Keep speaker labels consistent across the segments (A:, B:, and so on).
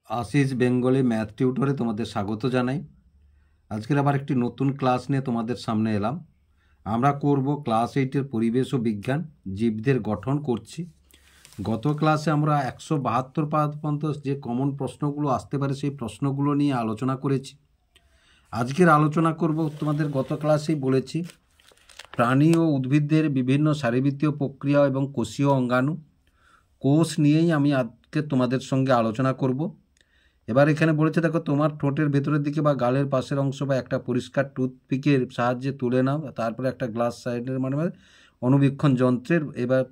A: आशीष Bengali math টিউটরে তোমাদের স্বাগত জানাই। আজকের আবার একটি নতুন ক্লাস নিয়ে তোমাদের সামনে এলাম। আমরা করব ক্লাস 8 পরিবেশ ও বিজ্ঞান, জীবদের গঠন করছি। গত ক্লাসে আমরা 172 পর্যন্ত যে কমন প্রশ্নগুলো আসতে পারে সেই প্রশ্নগুলো নিয়ে আলোচনা করেছি। আজকের আলোচনা করব, তোমাদের গত ক্লাসেই বলেছি, প্রাণী ও উদ্ভিদদের বিভিন্ন শারীরবৃত্তীয় প্রক্রিয়া এবং কোষীয় অঙ্গাণু। কোষ নিয়েই আমি আজকে তোমাদের সঙ্গে আলোচনা করব। এবার এখানে বলেছে, দেখো, তোমার ঠোঁটের ভেতরের দিকে বা গালের পাশের অংশ বা একটা পরিষ্কার টুথপিকের সাহায্যে তুলে নাও, তারপরে একটা গ্লাস সাইডের মাধ্যমে অণুবীক্ষণ যন্ত্রের এবার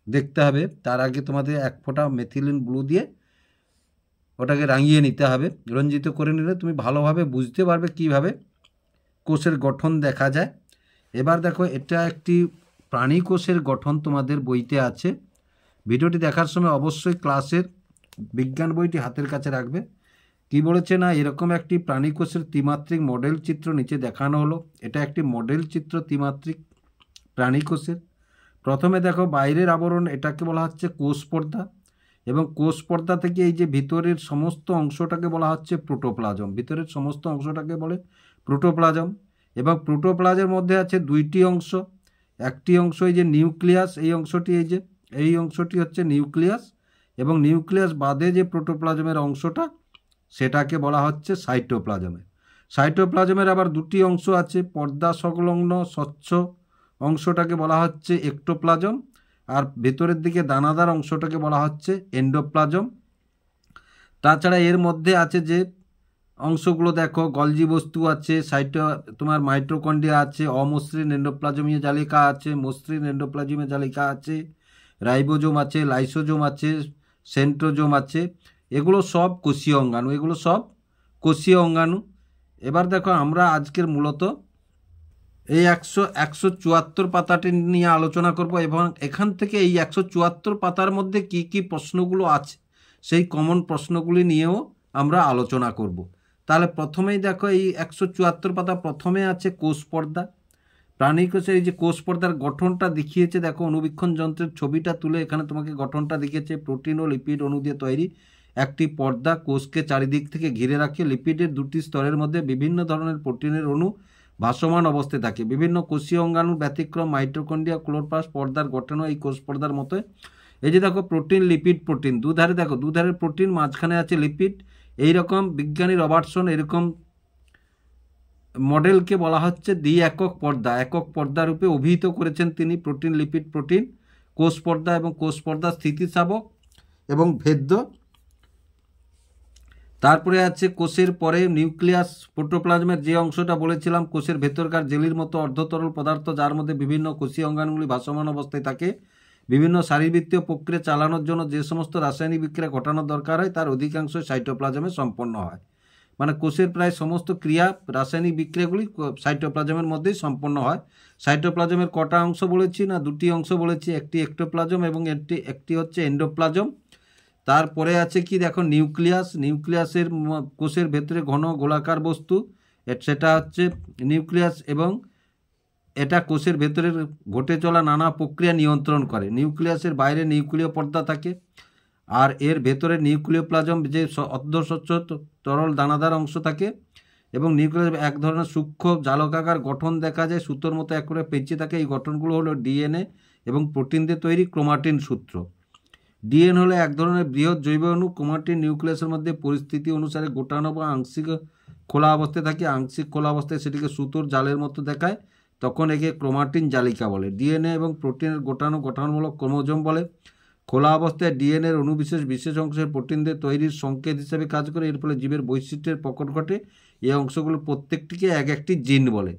A: দেখতে হবে। তার আগে তোমাদের এক ফোঁটা মেথিলিন ব্লু দিয়ে ওটাকে রাঙিয়ে নিতে হবে। রঞ্জিত করে নিলে তুমি ভালোভাবে বুঝতে পারবে কিভাবে কোষের গঠন দেখা যায়। এবার দেখো, এটা একটি প্রাণী কোষের গঠন তোমাদের বইতে আছে। ভিডিওটি দেখার সময় অবশ্যই ক্লাসের বিজ্ঞান বইটি হাতের কাছে রাখবে। কি বলেছে না, এরকম একটি প্রাণী কোষের ত্রিমাত্রিক মডেল চিত্র নিচে দেখানো হলো। এটা একটি মডেল চিত্র ত্রিমাত্রিক প্রাণী কোষের। প্রথমে দেখো, বাইরের আবরণ, এটাকে বলা হচ্ছে কোষ পর্দা, এবং কোষ পর্দা থেকে এই যে ভিতরের সমস্ত অংশটাকে বলা হচ্ছে প্রোটোপ্লাজম। ভিতরের সমস্ত অংশটাকে বলে প্রোটোপ্লাজম, এবং প্রোটোপ্লাজমের মধ্যে আছে দুইটি অংশ। একটি অংশ এই যে নিউক্লিয়াস, এই অংশটি, এই অংশটি হচ্ছে নিউক্লিয়াস, এবং নিউক্লিয়াস বাদে যে প্রোটোপ্লাজমের অংশটা সেটাকে বলা হচ্ছে সাইটোপ্লাজমের। সাইটোপ্লাজমের আবার দুটি অংশ আছে, পর্দা সংলগ্ন স্বচ্ছ অংশটাকে বলা হচ্ছে এক্টোপ্লাজম, আর ভেতরের দিকে দানাদার অংশটাকে বলা হচ্ছে এন্ডোপ্লাজম। তাছাড়া এর মধ্যে আছে যে অংশগুলো, দেখো, গলজি বস্তু আছে, তোমার মাইটোকন্ড্রিয়া আছে, অমসৃণ এন্ডোপ্লাজমীয় জালিকা আছে, মসৃণ এন্ডোপ্লাজমীয় জালিকা আছে, রাইবোজোম আছে, লাইসোজোম আছে, সেন্ট্রোজোম আছে। এগুলো সব কোষীয় অঙ্গাণু। এবার দেখো, আমরা আজকের মূলত এই 174 পাতাটি নিয়ে আলোচনা করব, এবং এখান থেকে এই 174 পাতার মধ্যে কি কি প্রশ্নগুলো আছে সেই কমন প্রশ্নগুলি নিয়েও আমরা আলোচনা করব। তাহলে প্রথমেই দেখো, এই 174 পাতা প্রথমে আছে কোষ পর্দা। প্রাণী কোষের এই যে কোষ পর্দার গঠনটা দেখিয়েছে, দেখো, অণুবীক্ষণ যন্ত্রের ছবিটা তুলে এখানে তোমাকে গঠনটা দেখিয়েছে। প্রোটিন ও লিপিড অণু দিয়ে তৈরি একটি পর্দা কোষকে চারিদিক থেকে ঘিরে রাখে। লিপিডের দুটি স্তরের মধ্যে বিভিন্ন ধরনের প্রোটিনের অণু ভাসমান অবস্থায় থাকে। বিভিন্ন কোষীয় অঙ্গাণুর ব্যতিক্রম মাইটোকন্ড্রিয়া, ক্লোরোপ্লাস্ট পর্দার গঠনও এই কোষ পর্দার মতোই। এই যে দেখো, প্রোটিন, লিপিড, প্রোটিন, দুধারে দেখো, দুধারে প্রোটিন, মাঝখানে আছে লিপিড। এইরকম বিজ্ঞানী রবার্টসন এরকম মডেলকে বলা হচ্ছে দ্বি একক পর্দা। একক পর্দা রূপে অভিহিত করেছেন তিনি প্রোটিন, লিপিড, প্রোটিন, কোষ পর্দা, এবং কোষ পর্দা স্থিতিস্থাপক এবং ভেদ্য। তারপরে আছে কোষের পরে নিউক্লিয়াস, প্রোটোপ্লাজমের যে অংশটা বলেছিলাম, কোষের ভেতরকার জেলির মতো অর্ধতরল পদার্থ, যার মধ্যে বিভিন্ন কোষীয় অঙ্গাণুগুলি ভাসমান অবস্থায় থাকে। বিভিন্ন শারীরবৃত্তীয় প্রক্রিয়া চালানোর জন্য যে সমস্ত রাসায়নিক বিক্রিয়া ঘটানোর দরকার হয় তার অধিকাংশ সাইটোপ্লাজমে সম্পন্ন হয়। মানে কোষের প্রায় সমস্ত ক্রিয়া, রাসায়নিক বিক্রিয়াগুলি সাইটোপ্লাজমের মধ্যেই সম্পন্ন হয়। সাইটোপ্লাজমের কটা অংশ বলেছি না, দুটি অংশ বলেছি, একটি এক্টোপ্লাজম এবং একটি হচ্ছে এন্ডোপ্লাজম। তারপরে আছে কি, দেখো, নিউক্লিয়াস। নিউক্লিয়াসের কোষের ভেতরে ঘন গোলাকার বস্তু, সেটা হচ্ছে নিউক্লিয়াস, এবং এটা কোষের ভেতরে ঘটে চলা নানা প্রক্রিয়া নিয়ন্ত্রণ করে। নিউক্লিয়াসের বাইরে নিউক্লিয় পর্দা থাকে, আর এর ভেতরে নিউক্লিওপ্লাজম, যে অর্ধস্বচ্ছ তরল দানাদার অংশ থাকে, এবং নিউক্লিয়াস এক ধরনের সূক্ষ্ম জালকাকার গঠন দেখা যায়, সুতোর মতো এক করে পেঁচিয়ে থাকে। এই গঠনগুলো হলো ডিএনএ এবং প্রোটিন দিয়ে তৈরি ক্রোমাটিন সূত্র। ডিএনএ হলো এক ধরনের বৃহৎ জৈব অণু। ক্রোমাটিন নিউক্লিয়াসের মধ্যে পরিস্থিতি অনুসারে গোটানো বা আংশিক খোলা অবস্থায় থাকে। আংশিক খোলা অবস্থায় সেটিকে সুতোর জালের মতো দেখায়, তখন একে ক্রোমাটিন জালিকা বলে। ডিএনএ এবং প্রোটিনের গোটানো গঠনমূলক ক্রোমোজোম বলে। খোলা অবস্থায় ডিএনএর অণুবিশেষ বিশেষ অংশের প্রোটিন দিয়ে তৈরির সংকেত হিসেবে কাজ করে। এর ফলে জীবের বৈশিষ্ট্যের প্রকট ঘটে। এই অংশগুলো প্রত্যেকটিকে এক একটি জিন বলে,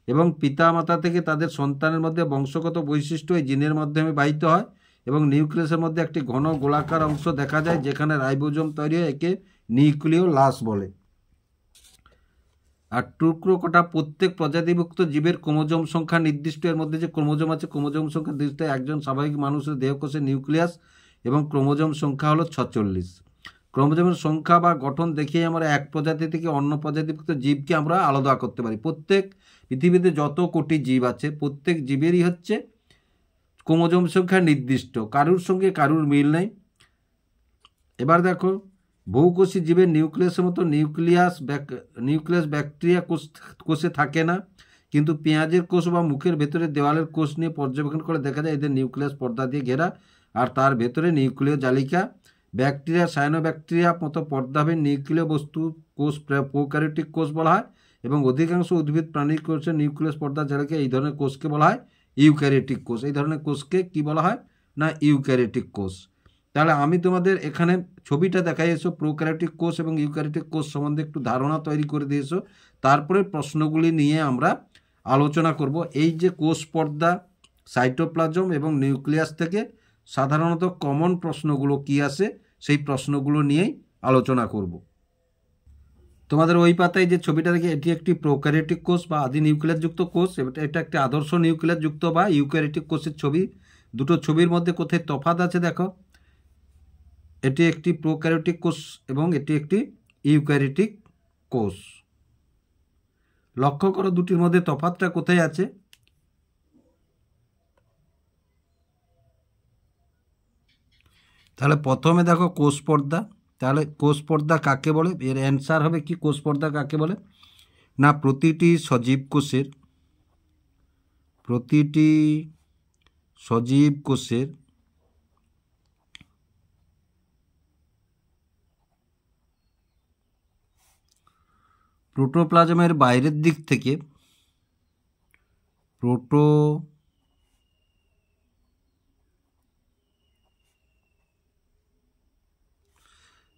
A: এবং পিতামাতা থেকে তাদের সন্তানের মধ্যে বংশগত বৈশিষ্ট্য এই জিনের মাধ্যমে বাহিত হয়। এবং নিউক্লিয়াসের মধ্যে একটি ঘন গোলাকার অংশ দেখা যায় যেখানে রাইবোজোম তৈরি হয়, একে নিউক্লিওলাস বলে। আর টুকরো কটা প্রত্যেক প্রজাতিভুক্ত জীবের ক্রোমোজোম সংখ্যা নির্দিষ্ট। এর মধ্যে যে ক্রোমোজোম আছে, ক্রোমোজোম সংখ্যা নির্দিষ্ট। একজন স্বাভাবিক মানুষের দেহকোষে নিউক্লিয়াস এবং ক্রোমোজোম সংখ্যা হলো 46। ক্রোমোজোমের সংখ্যা বা গঠন দেখিয়ে আমরা এক প্রজাতি থেকে অন্য প্রজাতিভুক্ত জীবকে আমরা আলাদা করতে পারি। প্রত্যেক পৃথিবীতে যত কোটি জীব আছে, প্রত্যেক জীবেরই হচ্ছে ক্রোমোজোম সংখ্যা নির্দিষ্ট, কারুর সঙ্গে কারুর মিল নেই। এবার দেখো, বহুকোষী জীবের নিউক্লিয়াসের মতো নিউক্লিয়াস ব্যাকটেরিয়া কোষে থাকে না, কিন্তু পেঁয়াজের কোষ বা মুখের ভেতরে দেওয়ালের কোষ নিয়ে পর্যবেক্ষণ করে দেখা যায় এদের নিউক্লিয়াস পর্দা দিয়ে ঘেরা, আর তার ভেতরে নিউক্লিয় জালিকা। ব্যাকটেরিয়া সায়ানোব্যাকটেরিয়া মতো পর্দাহীন নিউক্লিয় বস্তু কোষ প্রোক্যারিওটিক কোষ বলা হয়, এবং অধিকাংশ উদ্ভিদ প্রাণীর কোষের নিউক্লিয়াস পর্দা জালিকা এই ধরনের কোষকে বলা হয় ইউক্যারিওটিক কোষ। এই ধরনের কোষকে কি বলা হয় না ইউক্যারিওটিক কোষ। তাহলে আমি তোমাদের এখানে ছবিটা দেখাই এসো, প্রোক্যারিওটিক কোষ এবং ইউক্যারিওটিক কোষ সম্বন্ধে একটু ধারণা তৈরি করে দিয়েছো। তারপরে প্রশ্নগুলি নিয়ে আমরা আলোচনা করব। এই যে কোষ পর্দা, সাইটোপ্লাজম এবং নিউক্লিয়াস থেকে সাধারণত কমন প্রশ্নগুলো কি আসে সেই প্রশ্নগুলো নিয়েই আলোচনা করব। তোমাদের ওই পাতায় যে ছবিটা দেখে এটি একটি প্রোক্যারিওটিক কোষ বা আদি নিউক্লিয়াস যুক্ত কোষ। এটা একটি আদর্শ নিউক্লিয়াস যুক্ত বা ইউক্যারিওটিক কোষের ছবি। দুটো ছবির মধ্যে কোথায় তফাৎ আছে দেখো, এটি একটি প্রোক্যারিওটিক কোষ এবং এটি একটি ইউক্যারিওটিক কোষ। লক্ষ্য করো দুটির মধ্যে তফাৎটা কোথায় আছে। তাহলে প্রথমে দেখো কোষ পর্দা। তাহলে কোষ পর্দা কাকে বলে? এর অ্যান্সার হবে কি, কোষ পর্দা কাকে বলে না প্রতিটি সজীব কোষের প্রোটোপ্লাজমের বাইরের দিক থেকে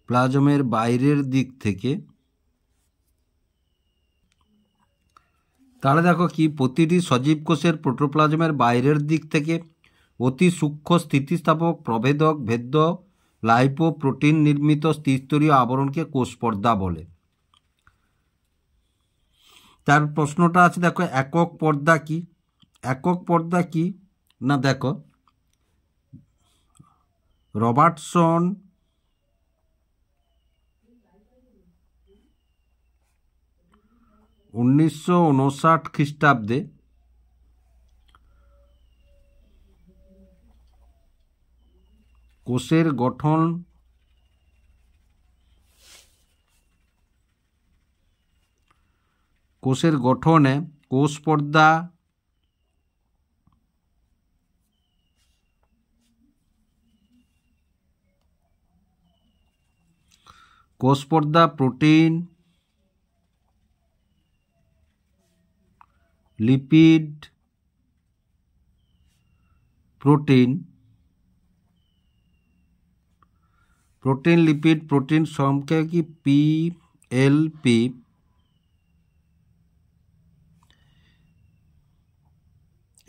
A: প্লাজমের বাইরের দিক থেকে, তাহলে দেখো কি প্রতিটি সজীব কোষের প্রোটোপ্লাজমের বাইরের দিক থেকে অতি সূক্ষ্ম স্থিতিস্থাপক প্রভেদক ভেদ্য লাইপো প্রোটিন নির্মিত ত্রিস্তরীয় আবরণকে কোষ পর্দা বলে। তার প্রশ্নটা আছে দেখো একক পর্দা কি? একক পর্দা কি না দেখো রবার্টসন 1959 খ্রিস্টাব্দে কোষের গঠনে কোষ পর্দা প্রোটিন, লিপিড, প্রোটিন সংখ্যা কি PLP,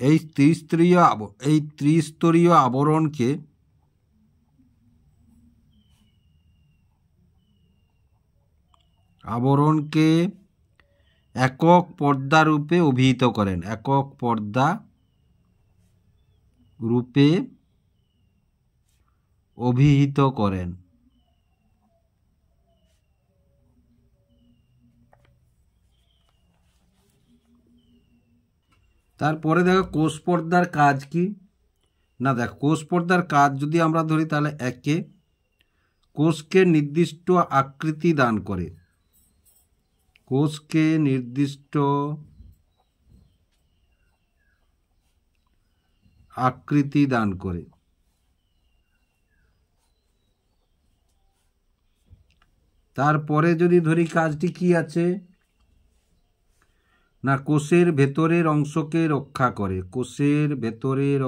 A: এই ত্রিস্তরীয় আবরণকে একক পর্দা রূপে অভিহিত করেন। একক পর্দা রূপে অভিহিত করেন। তারপরে দেখো কোষ পর্দার কাজ কি না দেখো কোষ পর্দার কাজ যদি আমরা ধরি তাহলে একে কোষকে নির্দিষ্ট আকৃতি দান করে। কোষকে নির্দিষ্ট আকৃতি দান করে। তারপরে যদি ধরি কাজটি কি আছে না কোষের ভেতরের অংশকে রক্ষা করে। কোষের ভেতরের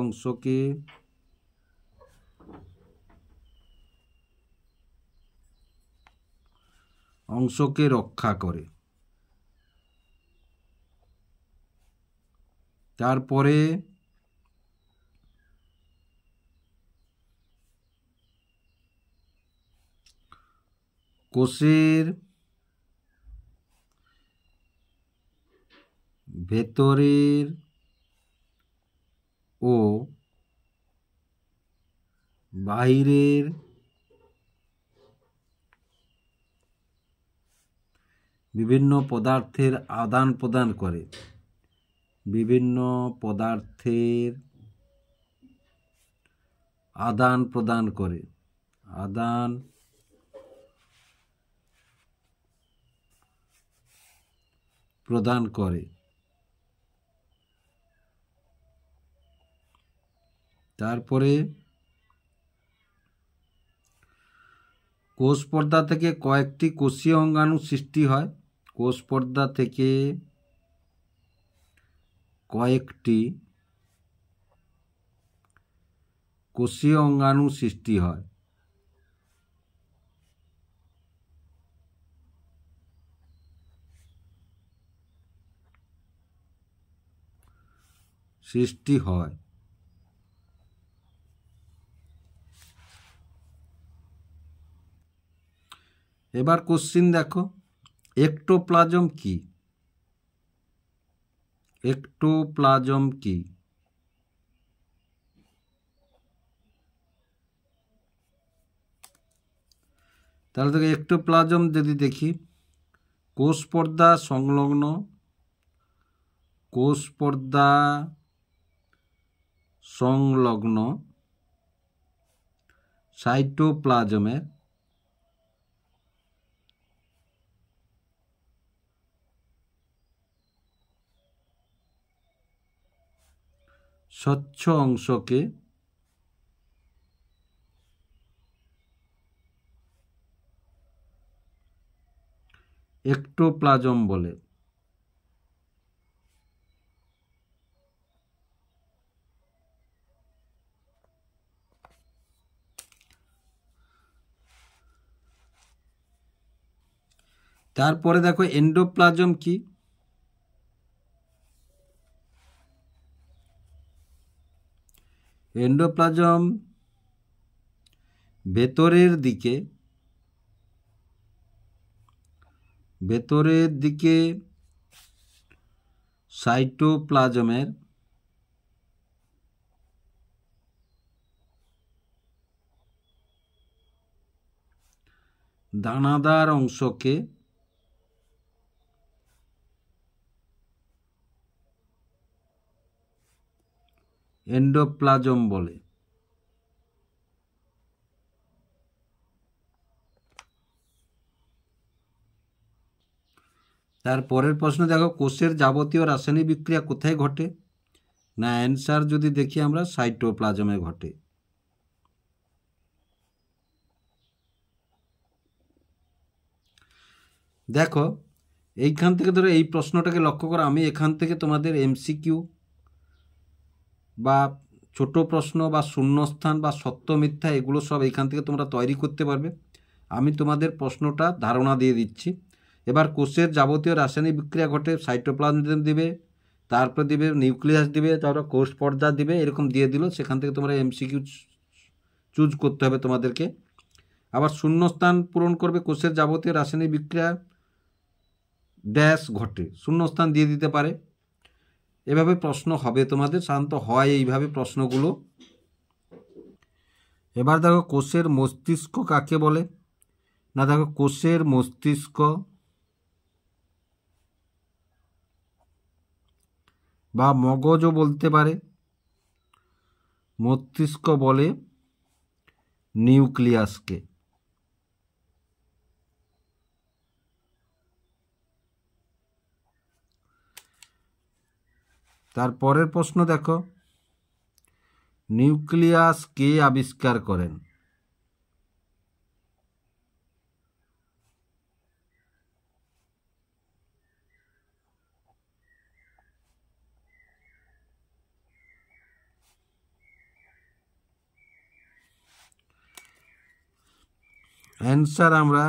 A: অংশকে রক্ষা করে। তারপরে কোষের ভেতরের ও বাইরের বিভিন্ন পদার্থের আদান প্রদান করে। বিভিন্ন পদার্থের আদান প্রদান করে। আদান প্রদান করে। তারপরে কোষ পর্দা থেকে কয়েকটি কোষীয় অঙ্গাণু সৃষ্টি হয়। কোষ পর্দা থেকে কয়েকটি কোষীয় অঙ্গাণু সৃষ্টি হয়। এবার কোশ্চিন দেখো, একটোপ্লাজম কি? একটোপ্লাজম কি? তাহলে দেখো একটোপ্লাজম যদি দেখি, কোষ পর্দা সংলগ্ন সাইটোপ্লাজমের স্বচ্ছ অংশকে একটোপ্লাজম বলে। তারপরে দেখো এন্ডোপ্লাজম কি? এন্ডোপ্লাজম ভেতরের দিকে সাইটোপ্লাজমের দানাদার অংশকে এন্ডোপ্লাজম বলে। তারপরের প্রশ্ন দেখো, কোষের যাবতীয় রাসায়নিক বিক্রিয়া কোথায় ঘটে? না, অ্যান্সার যদি দেখি আমরা সাইটোপ্লাজমে ঘটে। দেখো এইখান থেকে ধরো এই প্রশ্নটাকে লক্ষ্য করো, আমি এখান থেকে তোমাদের এমসিকিউ বা ছোট প্রশ্ন বা শূন্যস্থান বা সত্য মিথ্যা এগুলো সব এইখান থেকে তোমরা তৈরি করতে পারবে। আমি তোমাদের প্রশ্নটা ধারণা দিয়ে দিচ্ছি। এবার কোষের যাবতীয় রাসায়নিক বিক্রিয়া ঘটে, সাইটোপ্লাজম দিবে, তারপর দিবে নিউক্লিয়াস দিবে, তারপর কোষ পর্দা দিবে, এরকম দিয়ে দিল। সেখান থেকে তোমরা এমসিকিউ চুজ করতে হবে তোমাদেরকে। আবার শূন্যস্থান পূরণ করবে, কোষের যাবতীয় রাসায়নিক বিক্রিয়া ড্যাশ ঘটে, শূন্যস্থান দিয়ে দিতে পারে। এভাবে প্রশ্ন হবে তোমাদের, সাধারণত হয় এইভাবে প্রশ্নগুলো। এবার দেখো কোষের মস্তিষ্ক কাকে বলে? না, দেখো কোষের মস্তিষ্ক বা মগজও বলতে পারে, মস্তিষ্ক বলে নিউক্লিয়াসকে। তারপরের প্রশ্ন দেখো, নিউক্লিয়াস কে আবিষ্কার করেন? অ্যান্সার আমরা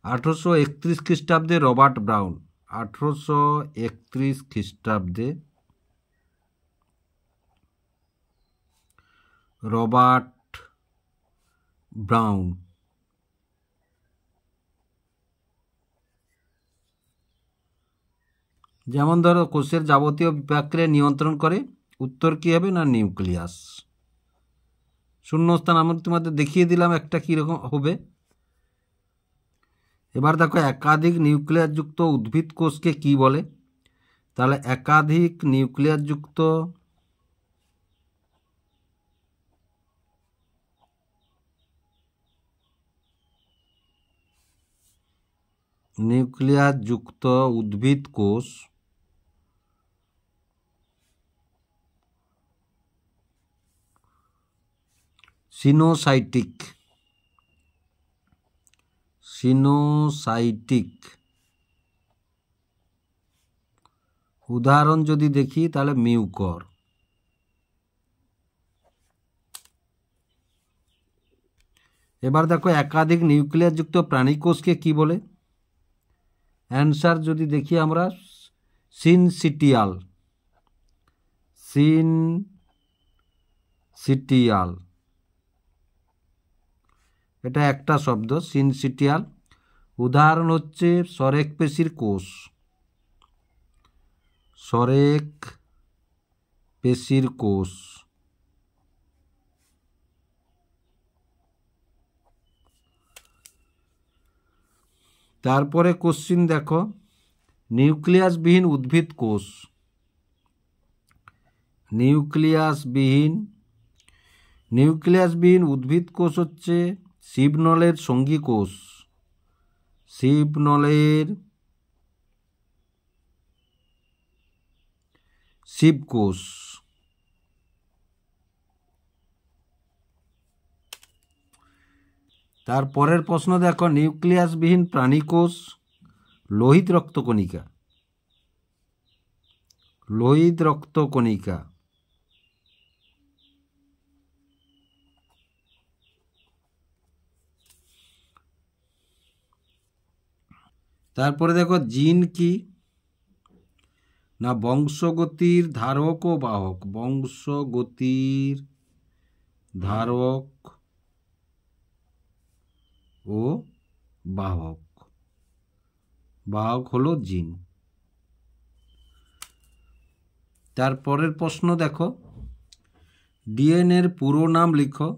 A: 1831 খ্রিস্টাব্দে রবার্ট ব্রাউন। 1831 খ্রিস্টাব্দে রবার্ট ব্রাউন। যেমন ধরো কোষের যাবতীয় বিপাক্রিয়া নিয়ন্ত্রণ করে, উত্তর কী হবে? না, নিউক্লিয়াস। শূন্যস্থান আমি তোমাদের দেখিয়ে দিলাম একটা কীরকম হবে। এবার দেখো একাধিক নিউক্লিয়াসযুক্ত উদ্ভিদ কোষকে কি বলে? তাহলে একাধিক নিউক্লিয়াসযুক্ত নিউক্লিয়াস যুক্ত উদ্ভিদ কোষ সিনোসাইটিক। উদাহরণ যদি দেখি তাহলে মিউকর। এবার দেখো একাধিক নিউক্লিয়াস যুক্ত প্রাণীকোষকে কি বলে? অ্যান্সার যদি দেখি আমরা সিনসিটিয়াল। এটা একটা শব্দ, সিনসিটিয়াল। উদাহরণ হচ্ছে সরেক পেশির কোষ। তারপরে কোশ্চিন দেখো, নিউক্লিয়াসবিহীন উদ্ভিদ কোষ। নিউক্লিয়াসবিহীন উদ্ভিদ কোষ হচ্ছে শিবনলের সঙ্গী কোষ। শিবকোষ। তারপরের প্রশ্ন দেখো, নিউক্লিয়াসবিহীন প্রাণীকোষ লোহিত রক্তকণিকা। তারপরে দেখো জিন কি না, বংশগতির ধারক ও বাহক। বাহক হলো জিন। তারপরের প্রশ্ন দেখো, ডিএনএর পুরো নাম লিখো।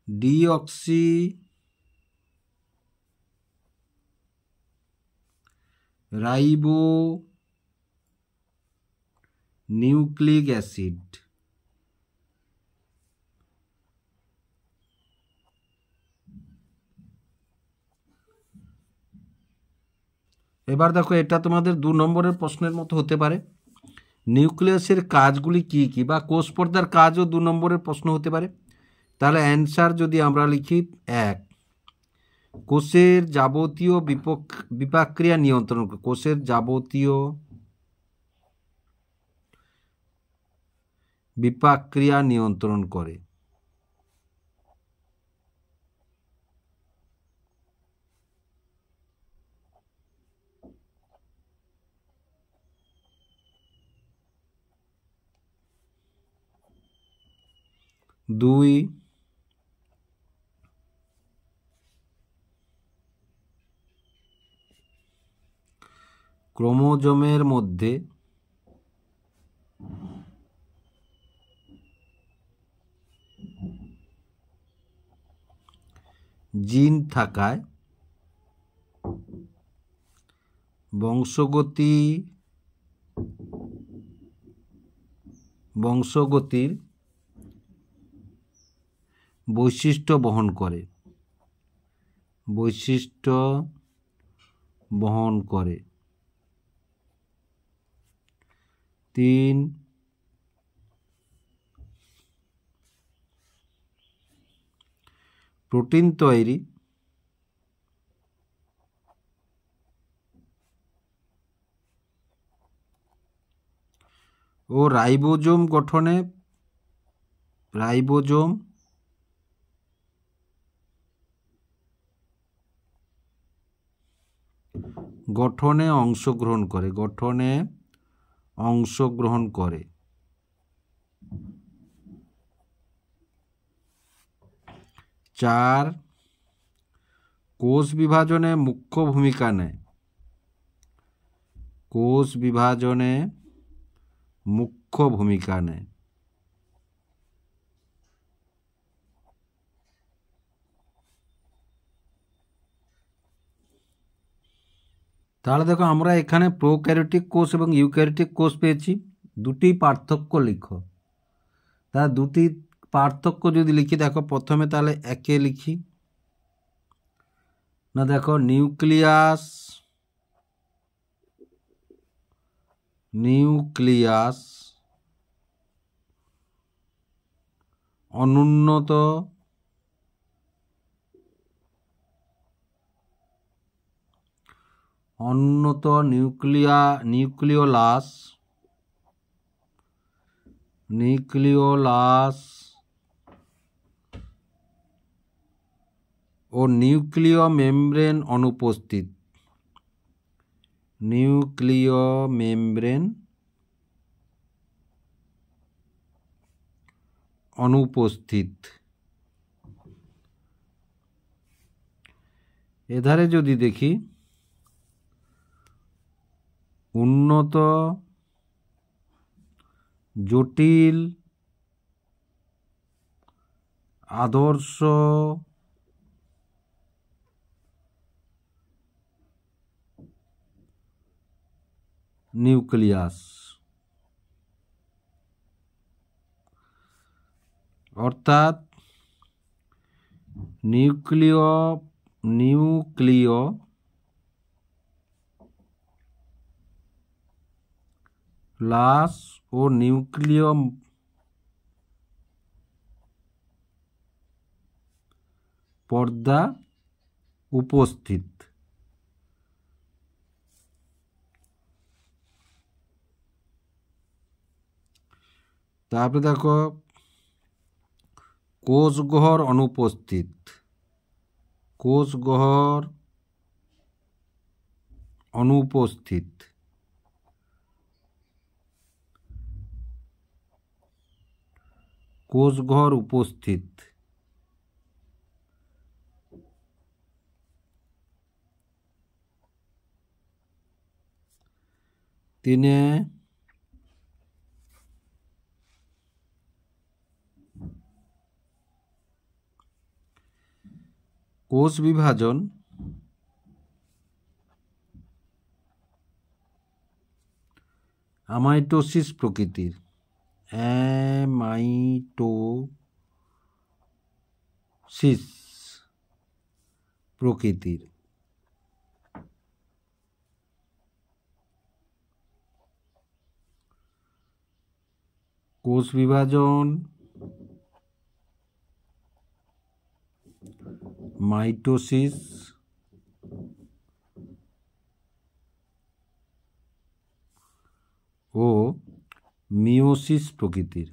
A: Deoxy ribo nucleic acid. এবার দেখো, এটা তোমাদের 2 নম্বরের প্রশ্নের মতো হতে পারে। নিউক্লিয়াসের কাজগুলি কি কি, বা কোষ পর্দার কাজও 2 নম্বরের প্রশ্ন হতে পারে। তাহলে অ্যান্সার যদি আমরা লিখি 1, কোষের যাবতীয় বিপাকক্রিয়া নিয়ন্ত্রণ করে। কোষের যাবতীয় বিপাকক্রিয়া নিয়ন্ত্রণ করে। 2, ক্রোমোজোমের মধ্যে জিন থাকায় বংশগতির বৈশিষ্ট্য বহন করে। 3, প্রোটিন তৈরি ও রাইবোজোম গঠনে অংশগ্রহণ করে। 4, কোষ বিভাজনে মুখ্য ভূমিকা নেয়। তাহলে দেখো, আমরা এখানে প্রোক্যারিওটিক কোষ এবং ইউক্যারিওটিক কোষ পেয়েছি। দুটি পার্থক্য লিখো। তাহলে দুটি পার্থক্য যদি লিখি, দেখো প্রথমে তাহলে 1 লিখি না দেখো নিউক্লিয়াস অনুন্নত নিউক্লিওলাস ও নিউক্লিয় মেমব্রেন অনুপস্থিত। এধারে যদি দেখি উন্নত জটিল আদর্শ নিউক্লিয়াস, অর্থাৎ নিউক্লিওলাস ও নিউক্লিয় পর্দা উপস্থিত। তারপরে দেখো কোষগহ্বর অনুপস্থিত। কোষগহ্বর উপস্থিত। তিনে কোষ বিভাজন অ্যামাইটোসিস প্রকৃতির। কোষ বিভাজন মাইটোসিস ও মিওসিস প্রকৃতির।